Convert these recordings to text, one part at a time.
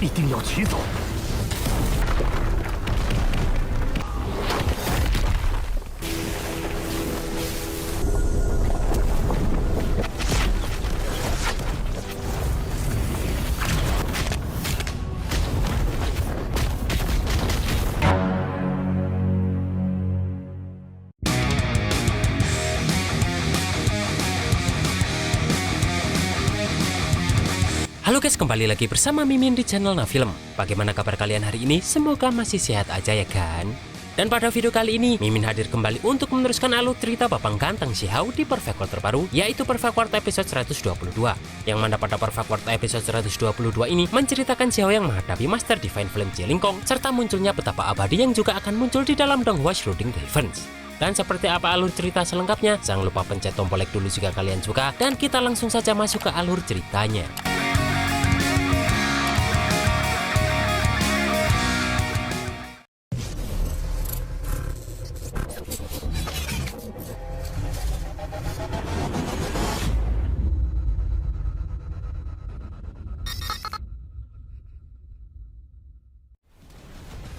一定要取走。 Halo guys, kembali lagi bersama Mimin di channel Nafilm. Bagaimana kabar kalian hari ini? Semoga masih sehat aja ya kan? Dan pada video kali ini, Mimin hadir kembali untuk meneruskan alur cerita Babang Ganteng Xiao di Perfect World terbaru, yaitu Perfect World episode 122. Yang mana pada Perfect World episode 122 ini menceritakan Xiao yang menghadapi Master Divine Flame Jelingkong, serta munculnya petapa abadi yang juga akan muncul di dalam Donghua Shrouding Heavens. Dan seperti apa alur cerita selengkapnya? Jangan lupa pencet tombol like dulu jika kalian suka, dan kita langsung saja masuk ke alur ceritanya.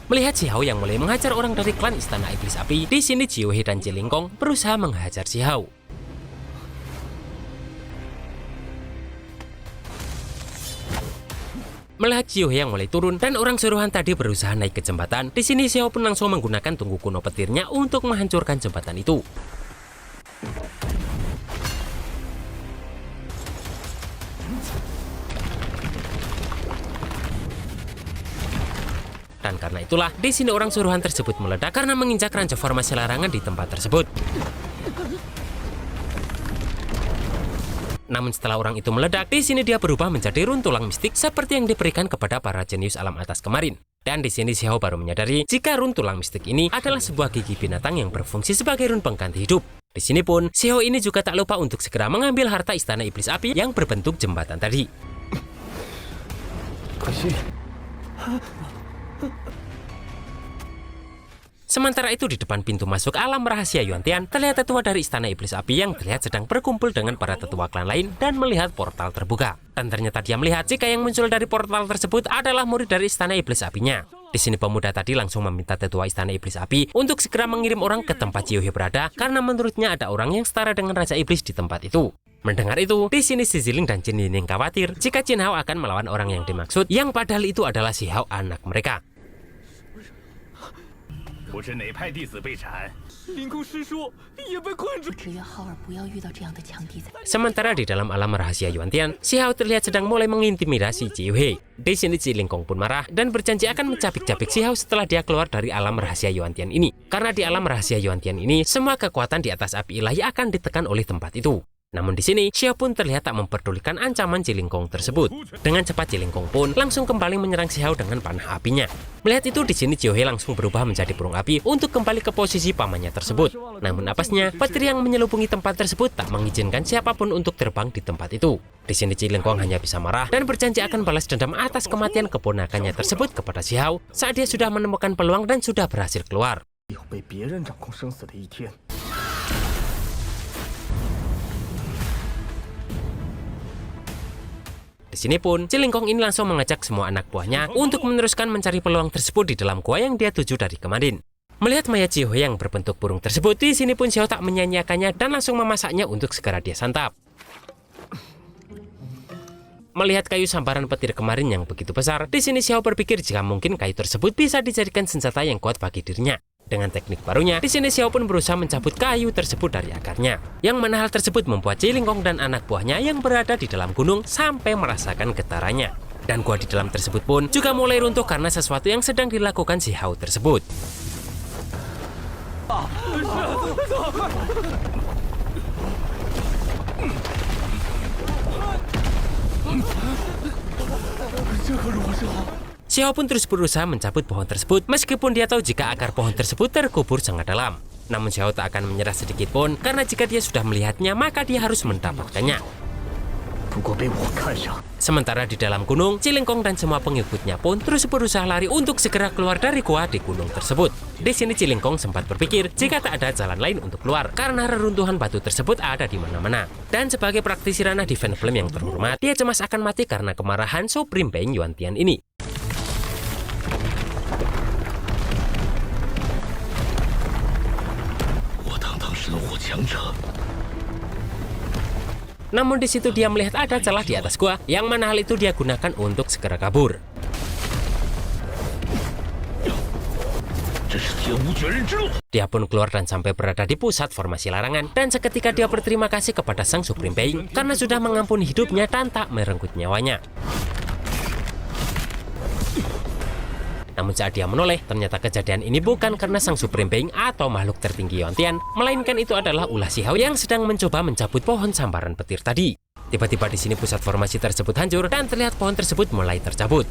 Melihat Xiao yang mulai menghajar orang dari klan Istana Iblis Api, di sini Jiuhe dan Jelingkong berusaha menghajar Xiao. Melihat Jiuhe yang mulai turun dan orang suruhan tadi berusaha naik ke jembatan, di sini Xiao pun langsung menggunakan tungku kuno petirnya untuk menghancurkan jembatan itu. Dan karena itulah, di sini orang suruhan tersebut meledak karena menginjak ranca formasi larangan di tempat tersebut. Namun setelah orang itu meledak, di sini dia berubah menjadi run tulang mistik seperti yang diberikan kepada para jenius alam atas kemarin. Dan di sini Xiao baru menyadari jika run tulang mistik ini adalah sebuah gigi binatang yang berfungsi sebagai run pengganti hidup. Di sini pun, Xiao ini juga tak lupa untuk segera mengambil harta Istana Iblis Api yang berbentuk jembatan tadi. Sementara itu di depan pintu masuk alam rahasia Yuantian, terlihat tetua dari Istana Iblis Api yang terlihat sedang berkumpul dengan para tetua klan lain dan melihat portal terbuka. Dan ternyata dia melihat jika yang muncul dari portal tersebut adalah murid dari Istana Iblis Apinya. Di sini pemuda tadi langsung meminta tetua Istana Iblis Api untuk segera mengirim orang ke tempat Jiuhe berada karena menurutnya ada orang yang setara dengan Raja Iblis di tempat itu. Mendengar itu, di sini si Ziling dan Jin Yining khawatir jika Jin Hao akan melawan orang yang dimaksud, yang padahal itu adalah Xiao anak mereka. Sementara di dalam alam rahasia Yuantian, Xiao terlihat sedang mulai mengintimidasi Jiuhe. Di sini Jelingkong pun marah dan berjanji akan mencapik-capik Xiao setelah dia keluar dari alam rahasia Yuantian ini. Karena di alam rahasia Yuantian ini, semua kekuatan di atas api ilahi akan ditekan oleh tempat itu. Namun di sini, Xiao pun terlihat tak memperdulikan ancaman Jelingkong tersebut. Dengan cepat Jelingkong pun langsung kembali menyerang Xiao dengan panah apinya. Melihat itu, di sini Jiuhe langsung berubah menjadi burung api untuk kembali ke posisi pamannya tersebut. Namun apesnya, petir yang menyelubungi tempat tersebut tak mengizinkan siapapun untuk terbang di tempat itu. Di sini Jelingkong hanya bisa marah dan berjanji akan balas dendam atas kematian keponakannya tersebut kepada Xiao saat dia sudah menemukan peluang dan sudah berhasil keluar. Di sini pun, Jelingkong ini langsung mengajak semua anak buahnya untuk meneruskan mencari peluang tersebut di dalam gua yang dia tuju dari kemarin. Melihat mayat Jiuhe yang berbentuk burung tersebut, di sini pun Xiao tak menyanyiakannya dan langsung memasaknya untuk segera dia santap. Melihat kayu sambaran petir kemarin yang begitu besar, di sini Xiao berpikir jika mungkin kayu tersebut bisa dijadikan senjata yang kuat bagi dirinya. Dengan teknik barunya, di sini Xiao pun berusaha mencabut kayu tersebut dari akarnya. Yang mana hal tersebut membuat Jelingkong dan anak buahnya yang berada di dalam gunung sampai merasakan getarannya. Dan gua di dalam tersebut pun juga mulai runtuh karena sesuatu yang sedang dilakukan Xiao tersebut. Xiao pun terus berusaha mencabut pohon tersebut meskipun dia tahu jika akar pohon tersebut terkubur sangat dalam. Namun Xiao tak akan menyerah sedikit pun karena jika dia sudah melihatnya maka dia harus mendapatkannya. Sementara di dalam gunung, Jelingkong dan semua pengikutnya pun terus berusaha lari untuk segera keluar dari gua di gunung tersebut. Di sini Jelingkong sempat berpikir jika tak ada jalan lain untuk keluar karena reruntuhan batu tersebut ada di mana-mana. Dan sebagai praktisi ranah Divine Flame yang terhormat, dia cemas akan mati karena kemarahan Supreme Being Yuantian ini. Namun di situ dia melihat ada celah di atas gua, yang mana hal itu dia gunakan untuk segera kabur. Dia pun keluar dan sampai berada di pusat formasi larangan, dan seketika dia berterima kasih kepada Sang Supreme Being karena sudah mengampuni hidupnya dan tak merenggut nyawanya. Namun saat dia menoleh, ternyata kejadian ini bukan karena Sang Supreme Being atau makhluk tertinggi Yuan-Tian, melainkan itu adalah ulah Xiao yang sedang mencoba mencabut pohon sambaran petir tadi. Tiba-tiba di sini pusat formasi tersebut hancur dan terlihat pohon tersebut mulai tercabut.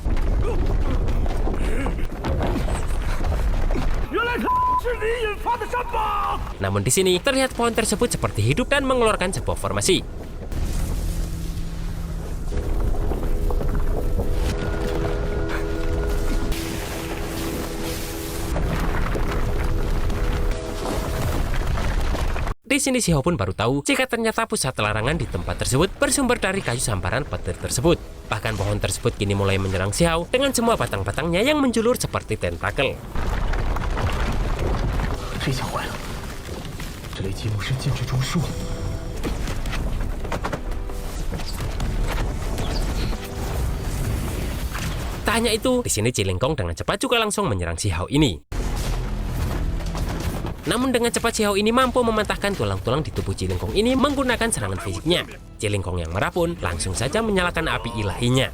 Namun di sini terlihat pohon tersebut seperti hidup dan mengeluarkan sebuah formasi. Di sini Xiao pun baru tahu jika ternyata pusat larangan di tempat tersebut bersumber dari kayu sambaran petir tersebut. Bahkan pohon tersebut kini mulai menyerang Xiao dengan semua batang-batangnya yang menjulur seperti tentakel. Tak hanya itu, di sini Cilingkong dengan cepat juga langsung menyerang Xiao ini. Namun dengan cepat Xiao ini mampu mematahkan tulang-tulang di tubuh Cilingkong ini menggunakan serangan fisiknya. Cilingkong yang marah pun langsung saja menyalakan api ilahinya.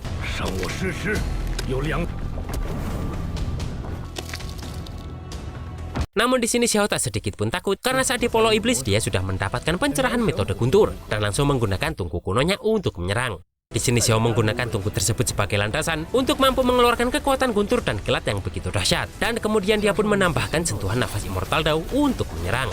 Namun di sini Xiao tak sedikit pun takut karena saat di Polo Iblis dia sudah mendapatkan pencerahan metode guntur dan langsung menggunakan tungku kunonya untuk menyerang. Di sini Xiao menggunakan tungku tersebut sebagai landasan untuk mampu mengeluarkan kekuatan guntur dan kilat yang begitu dahsyat. Dan kemudian dia pun menambahkan sentuhan nafas Immortal Dao untuk menyerang.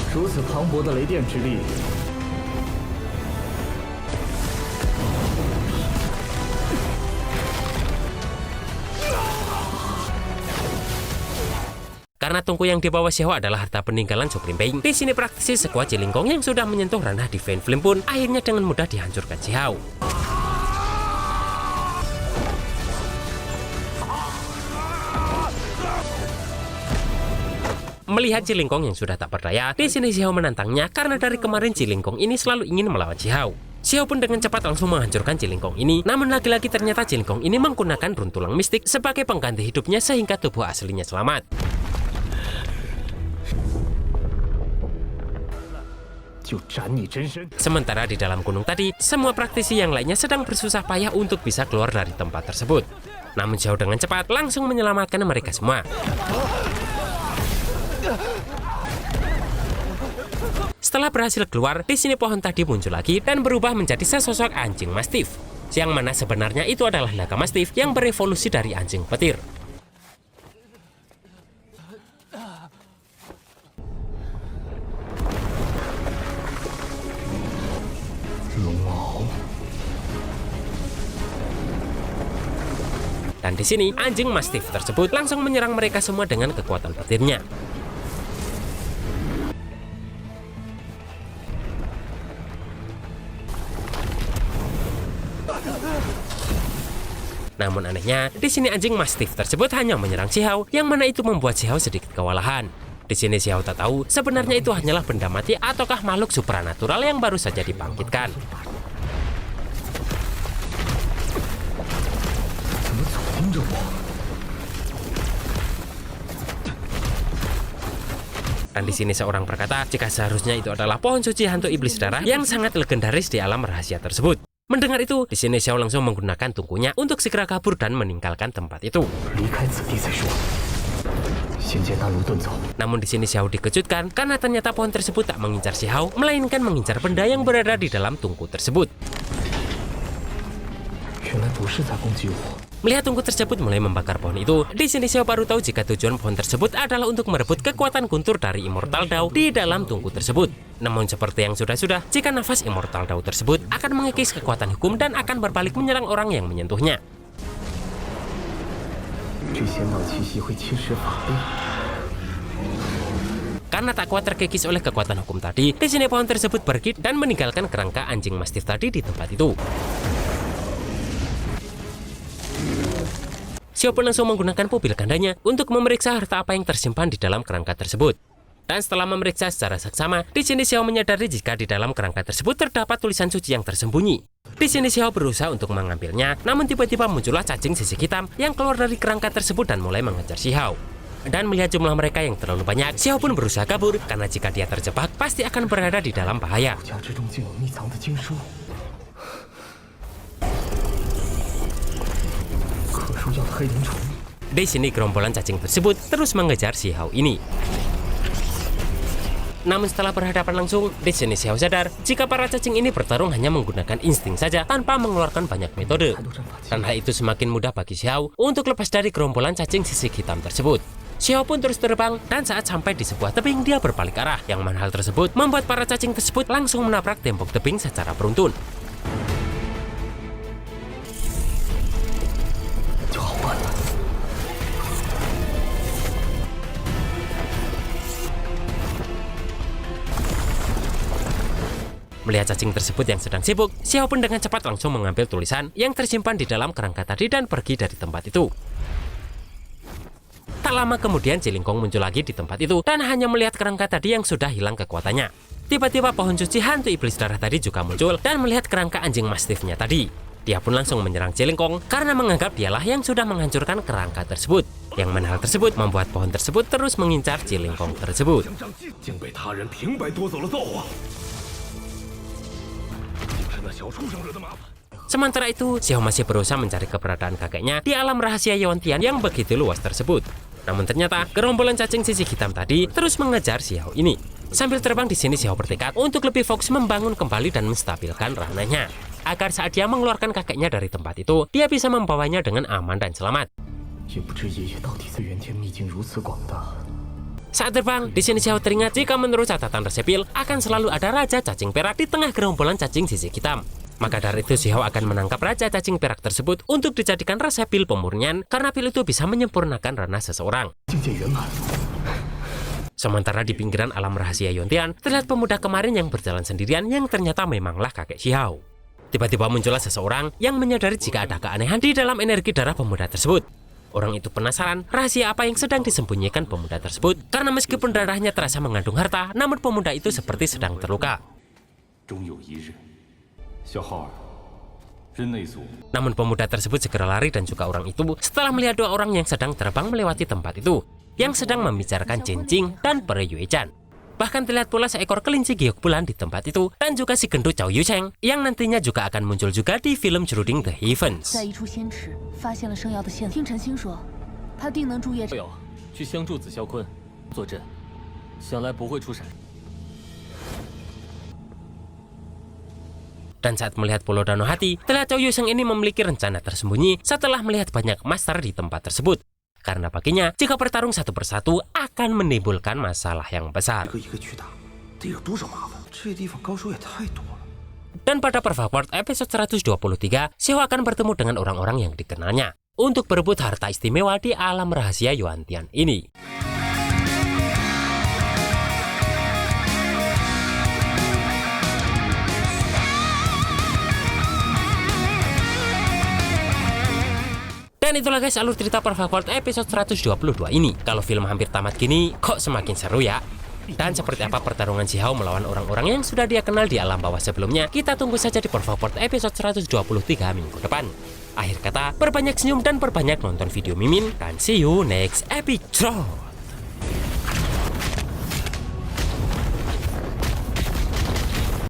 Karena tungku yang dibawa Xiao adalah harta peninggalan Supreme Being, di sini praktisi sekuat Cilingkong yang sudah menyentuh ranah Divine Flame pun akhirnya dengan mudah dihancurkan Xiao. Melihat Cilingkong yang sudah tak berdaya, di sini Xiao menantangnya karena dari kemarin Cilingkong ini selalu ingin melawan Xiao. Xiao pun dengan cepat langsung menghancurkan Cilingkong ini, namun lagi-lagi ternyata Cilingkong ini menggunakan runtulang mistik sebagai pengganti hidupnya sehingga tubuh aslinya selamat. Sementara di dalam gunung tadi, semua praktisi yang lainnya sedang bersusah payah untuk bisa keluar dari tempat tersebut. Namun Xiao dengan cepat langsung menyelamatkan mereka semua. Setelah berhasil keluar, di sini pohon tadi muncul lagi dan berubah menjadi sesosok anjing mastif. Yang mana sebenarnya itu adalah naga mastif yang berevolusi dari anjing petir. Dan di sini anjing mastif tersebut langsung menyerang mereka semua dengan kekuatan petirnya. Namun anehnya, di sini anjing mastif tersebut hanya menyerang Xiao, yang mana itu membuat Xiao sedikit kewalahan. Di sini Xiao tak tahu sebenarnya itu hanyalah benda mati ataukah makhluk supranatural yang baru saja dibangkitkan. Dan di sini seorang berkata, jika seharusnya itu adalah pohon suci hantu iblis darah yang sangat legendaris di alam rahasia tersebut. Mendengar itu, di sini Xiao langsung menggunakan tungkunya untuk segera kabur dan meninggalkan tempat itu. Namun di sini Xiao dikejutkan karena ternyata pohon tersebut tak mengincar Xiao, melainkan mengincar benda yang berada di dalam tungku tersebut. Melihat tungku tersebut mulai membakar pohon itu, di sini Xiao baru tahu jika tujuan pohon tersebut adalah untuk merebut kekuatan guntur dari Immortal Dao di dalam tungku tersebut. Namun seperti yang sudah-sudah, jika nafas Immortal Dao tersebut akan mengikis kekuatan hukum dan akan berbalik menyerang orang yang menyentuhnya. Karena tak kuat terkikis oleh kekuatan hukum tadi, di sini pohon tersebut pergi dan meninggalkan kerangka anjing mastif tadi di tempat itu. Xiao pun langsung menggunakan pupil gandanya untuk memeriksa harta apa yang tersimpan di dalam kerangka tersebut. Dan setelah memeriksa secara seksama, di sini Xiao menyadari jika di dalam kerangka tersebut terdapat tulisan suci yang tersembunyi. Di sini Xiao berusaha untuk mengambilnya, namun tiba-tiba muncullah cacing sisik hitam yang keluar dari kerangka tersebut dan mulai mengejar Xiao. Dan melihat jumlah mereka yang terlalu banyak, Xiao pun berusaha kabur karena jika dia terjebak, pasti akan berada di dalam bahaya. Di sini gerombolan cacing tersebut terus mengejar Xiao ini. Namun setelah berhadapan langsung, di sini Xiao sadar jika para cacing ini bertarung hanya menggunakan insting saja tanpa mengeluarkan banyak metode. Dan hal itu semakin mudah bagi Xiao untuk lepas dari gerombolan cacing sisik hitam tersebut. Xiao pun terus terbang dan saat sampai di sebuah tebing dia berbalik arah. Yang mana hal tersebut membuat para cacing tersebut langsung menabrak tembok tebing secara beruntun. Melihat cacing tersebut yang sedang sibuk, Xiao pun dengan cepat langsung mengambil tulisan yang tersimpan di dalam kerangka tadi dan pergi dari tempat itu. Tak lama kemudian Cilingkong muncul lagi di tempat itu dan hanya melihat kerangka tadi yang sudah hilang kekuatannya. Tiba-tiba pohon suci hantu iblis darah tadi juga muncul dan melihat kerangka anjing mastifnya tadi. Dia pun langsung menyerang Cilingkong karena menganggap dialah yang sudah menghancurkan kerangka tersebut. Yang mana hal tersebut membuat pohon tersebut terus mengincar Cilingkong tersebut. Sementara itu, Xiao masih berusaha mencari keberadaan kakeknya di alam rahasia Yuantian yang begitu luas tersebut. Namun ternyata gerombolan cacing sisik hitam tadi terus mengejar Xiao ini. Sambil terbang di sini Xiao bertekad untuk lebih fokus membangun kembali dan menstabilkan ranahnya, agar saat dia mengeluarkan kakeknya dari tempat itu, dia bisa membawanya dengan aman dan selamat. Saat terbang, di sini Xiao teringat jika menurut catatan resepil akan selalu ada raja cacing perak di tengah gerombolan cacing sisik hitam. Maka dari itu Xiao akan menangkap raja cacing perak tersebut untuk dijadikan resepil pemurnian karena pil itu bisa menyempurnakan ranah seseorang. Sementara di pinggiran alam rahasia Yuantian, terlihat pemuda kemarin yang berjalan sendirian yang ternyata memanglah kakek Xiao. Tiba-tiba muncullah seseorang yang menyadari jika ada keanehan di dalam energi darah pemuda tersebut. Orang itu penasaran rahasia apa yang sedang disembunyikan pemuda tersebut karena meskipun darahnya terasa mengandung harta, namun pemuda itu seperti sedang terluka. Namun pemuda tersebut segera lari dan juga orang itu setelah melihat dua orang yang sedang terbang melewati tempat itu, yang sedang membicarakan Jinjing dan Peri Yuechan. Bahkan terlihat pula seekor kelinci giok bulan di tempat itu dan juga si gendut Chao Yusheng yang nantinya juga akan muncul juga di film Juruding The Heavens. Dan saat melihat Pulau Danau Hati, terlihat Chao Yusheng ini memiliki rencana tersembunyi setelah melihat banyak master di tempat tersebut. Karena baginya, jika bertarung satu persatu akan menimbulkan masalah yang besar. Dan pada Perfect episode 123, Xiao akan bertemu dengan orang-orang yang dikenalnya untuk berebut harta istimewa di alam rahasia Yuantian ini. Dan itulah guys alur cerita Perfect episode 122 ini. Kalau film hampir tamat gini, kok semakin seru ya? Dan seperti apa pertarungan Xiao melawan orang-orang yang sudah dia kenal di alam bawah sebelumnya, kita tunggu saja di Perfect episode 123 minggu depan. Akhir kata, perbanyak senyum dan perbanyak nonton video Mimin, dan see you next episode.